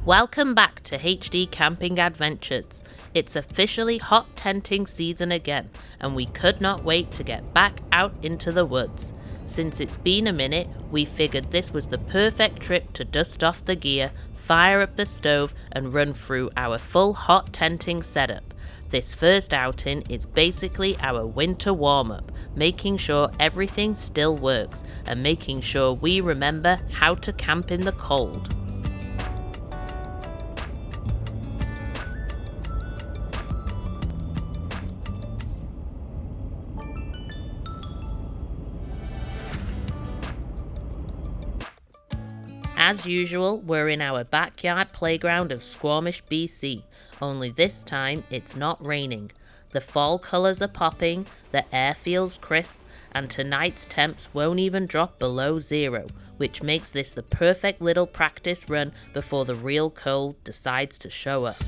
Welcome back to HD Camping Adventures. It's officially hot tenting season again, and we could not wait to get back out into the woods. Since it's been a minute, we figured this was the perfect trip to dust off the gear, fire up the stove, and run through our full hot tenting setup. This first outing is basically our winter warm-up, making sure everything still works, and making sure we remember how to camp in the cold. As usual, we're in our backyard playground of Squamish, BC, only this time it's not raining. The fall colours are popping, the air feels crisp, and tonight's temps won't even drop below 0, which makes this the perfect little practice run before the real cold decides to show up.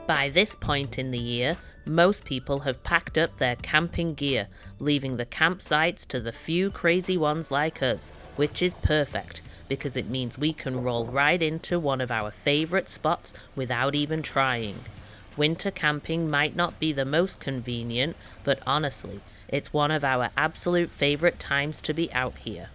By this point in the year, most people have packed up their camping gear, leaving the campsites to the few crazy ones like us, which is perfect, because it means we can roll right into one of our favourite spots without even trying. Winter camping might not be the most convenient, but honestly, it's one of our absolute favourite times to be out here.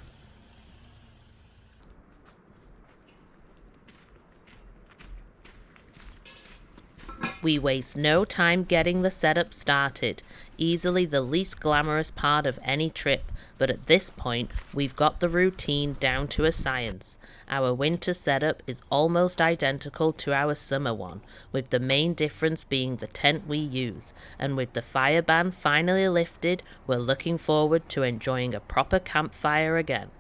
We waste no time getting the setup started, easily the least glamorous part of any trip, but at this point we've got the routine down to a science. Our winter setup is almost identical to our summer one, with the main difference being the tent we use, and with the fire ban finally lifted, we're looking forward to enjoying a proper campfire again.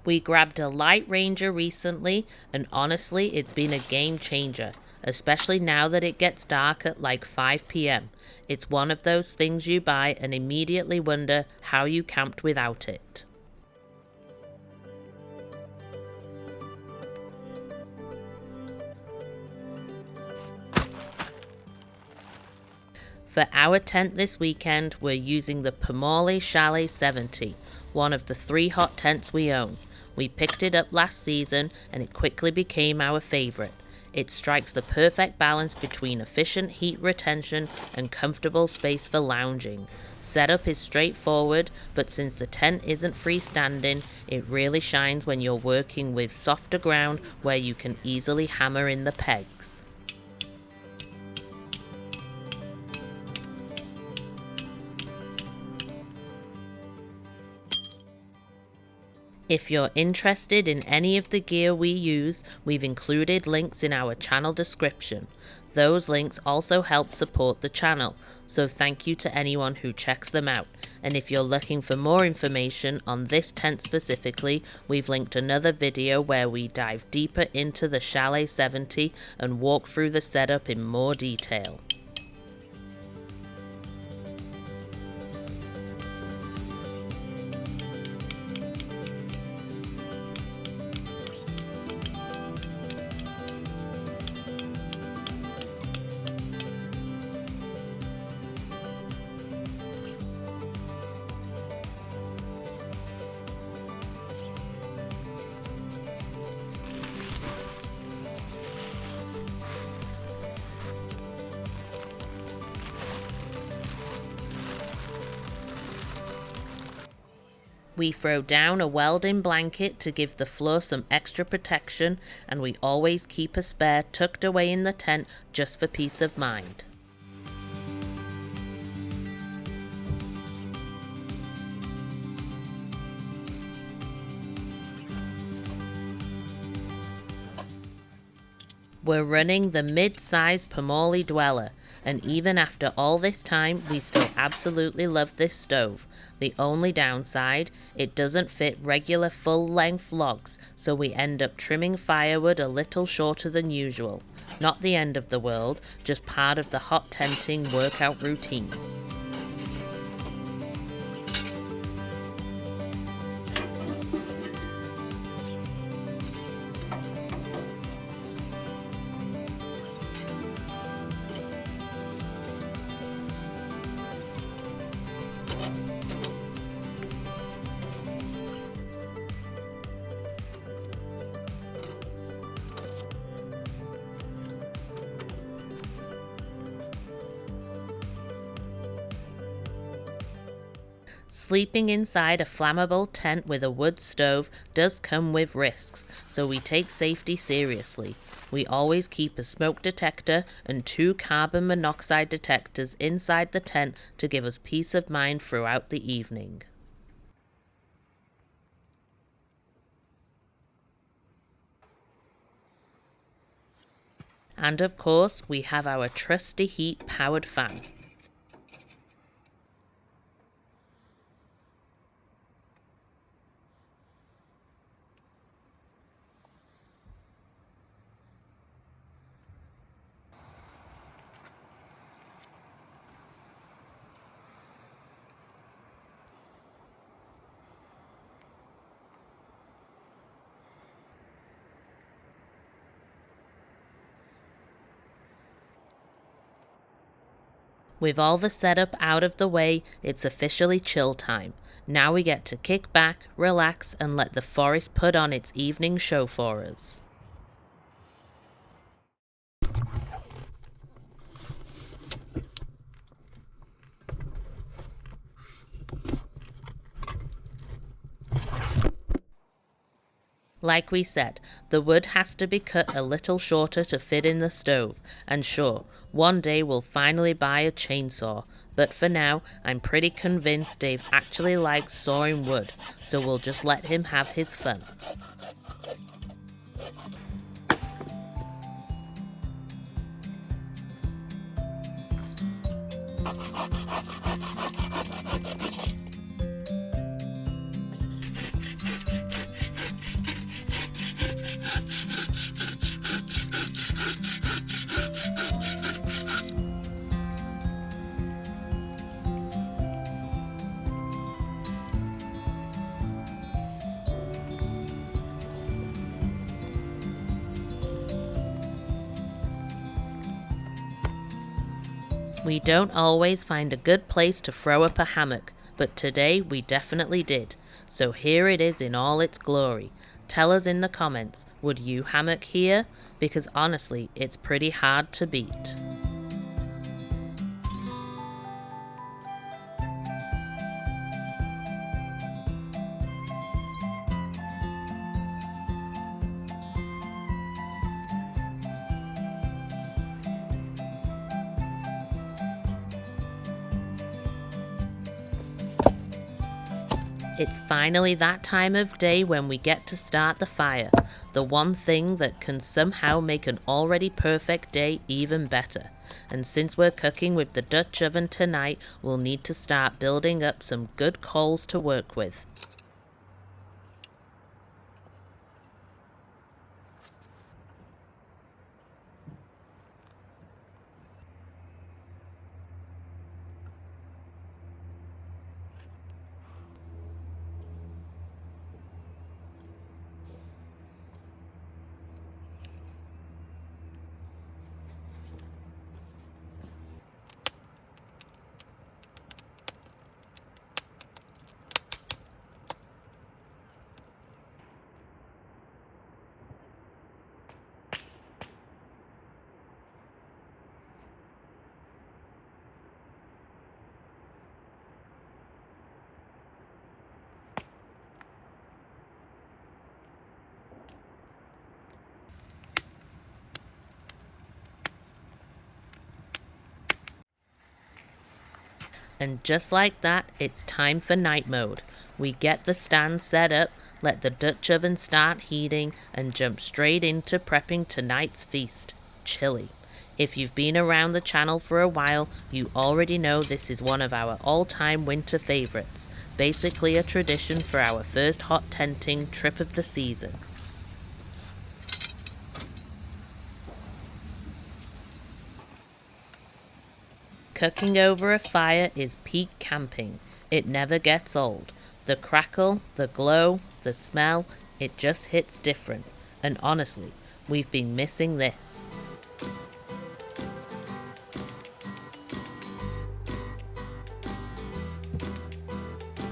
We grabbed a light Ranger recently, and honestly it's been a game changer, especially now that it gets dark at like 5 p.m. It's one of those things you buy and immediately wonder how you camped without it. For our tent this weekend, we're using the Pomoly Chalet 70, one of the 3 hot tents we own. We picked it up last season and it quickly became our favourite. It strikes the perfect balance between efficient heat retention and comfortable space for lounging. Setup is straightforward, but since the tent isn't freestanding, it really shines when you're working with softer ground where you can easily hammer in the pegs. If you're interested in any of the gear we use, we've included links in our channel description. Those links also help support the channel, so thank you to anyone who checks them out. And if you're looking for more information on this tent specifically, we've linked another video where we dive deeper into the Chalet 70 and walk through the setup in more detail. We throw down a welding blanket to give the floor some extra protection, and we always keep a spare tucked away in the tent just for peace of mind. We're running the mid-sized Pomoly Dweller, and even after all this time, we still absolutely love this stove. The only downside, it doesn't fit regular full-length logs, so we end up trimming firewood a little shorter than usual. Not the end of the world, just part of the hot tenting workout routine. Sleeping inside a flammable tent with a wood stove does come with risks, so we take safety seriously. We always keep a smoke detector and 2 carbon monoxide detectors inside the tent to give us peace of mind throughout the evening. And of course, we have our trusty heat-powered fan. With all the setup out of the way, it's officially chill time. Now we get to kick back, relax, and let the forest put on its evening show for us. Like we said, the wood has to be cut a little shorter to fit in the stove, and sure, one day we'll finally buy a chainsaw, but for now, I'm pretty convinced Dave actually likes sawing wood, so we'll just let him have his fun. We don't always find a good place to throw up a hammock, but today we definitely did. So here it is in all its glory. Tell us in the comments, would you hammock here? Because honestly, it's pretty hard to beat. It's finally that time of day when we get to start the fire, the one thing that can somehow make an already perfect day even better. And since we're cooking with the Dutch oven tonight, we'll need to start building up some good coals to work with. And just like that, it's time for night mode. We get the stand set up, let the Dutch oven start heating, and jump straight into prepping tonight's feast, chili. If you've been around the channel for a while, you already know this is one of our all-time winter favorites. Basically a tradition for our first hot tenting trip of the season. Cooking over a fire is peak camping. It never gets old. The crackle, the glow, the smell, it just hits different. And honestly, we've been missing this.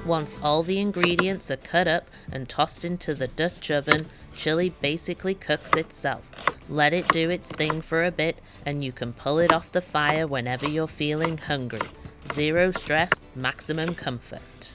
Once all the ingredients are cut up and tossed into the Dutch oven, chili basically cooks itself. Let it do its thing for a bit and you can pull it off the fire whenever you're feeling hungry. Zero stress, maximum comfort.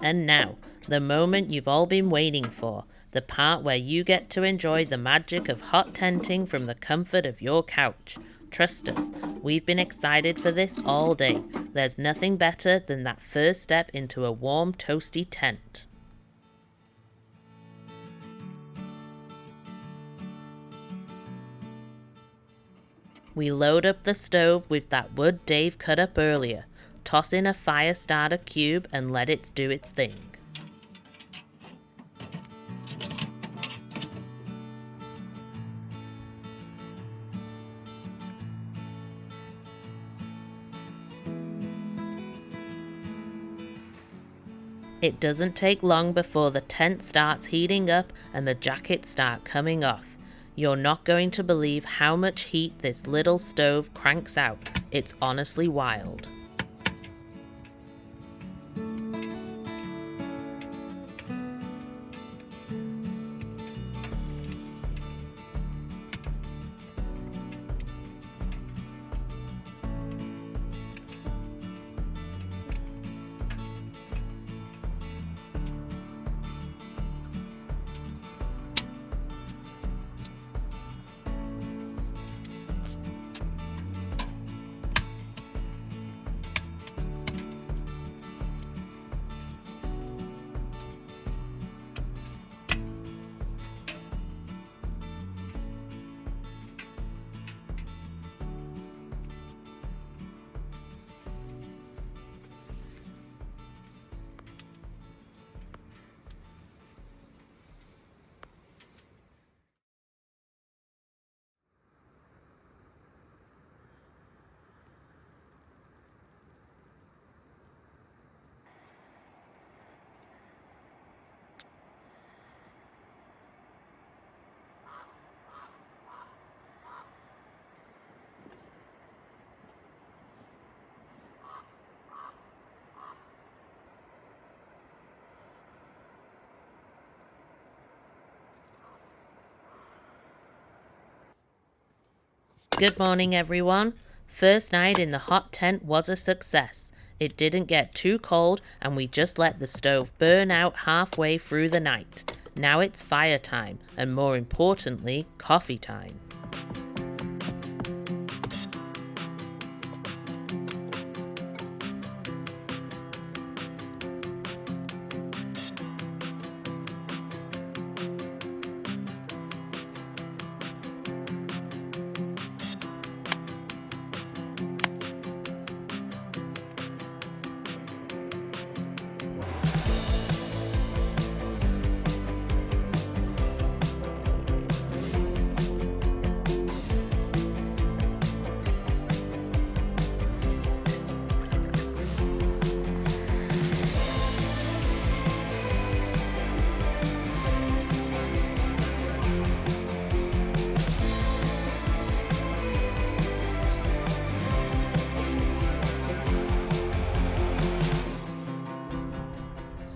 And now, the moment you've all been waiting for, the part where you get to enjoy the magic of hot tenting from the comfort of your couch. Trust us, we've been excited for this all day. There's nothing better than that first step into a warm, toasty tent. We load up the stove with that wood Dave cut up earlier, toss in a fire starter cube and let it do its thing. It doesn't take long before the tent starts heating up and the jackets start coming off. You're not going to believe how much heat this little stove cranks out. It's honestly wild. Good morning, everyone. First night in the hot tent was a success. It didn't get too cold and we just let the stove burn out halfway through the night. Now it's fire time and, more importantly, coffee time.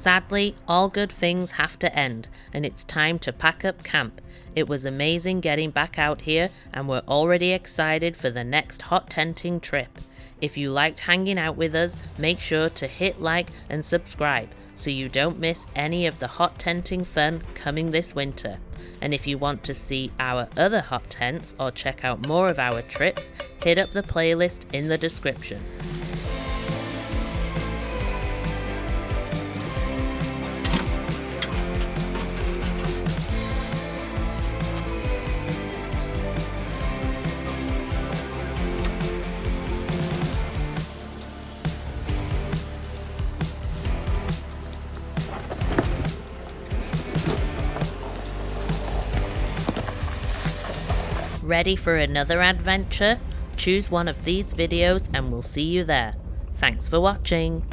Sadly, all good things have to end, and it's time to pack up camp. It was amazing getting back out here, and we're already excited for the next hot tenting trip. If you liked hanging out with us, make sure to hit like and subscribe so you don't miss any of the hot tenting fun coming this winter. And if you want to see our other hot tents or check out more of our trips, hit up the playlist in the description. Ready for another adventure? Choose one of these videos and we'll see you there. Thanks for watching.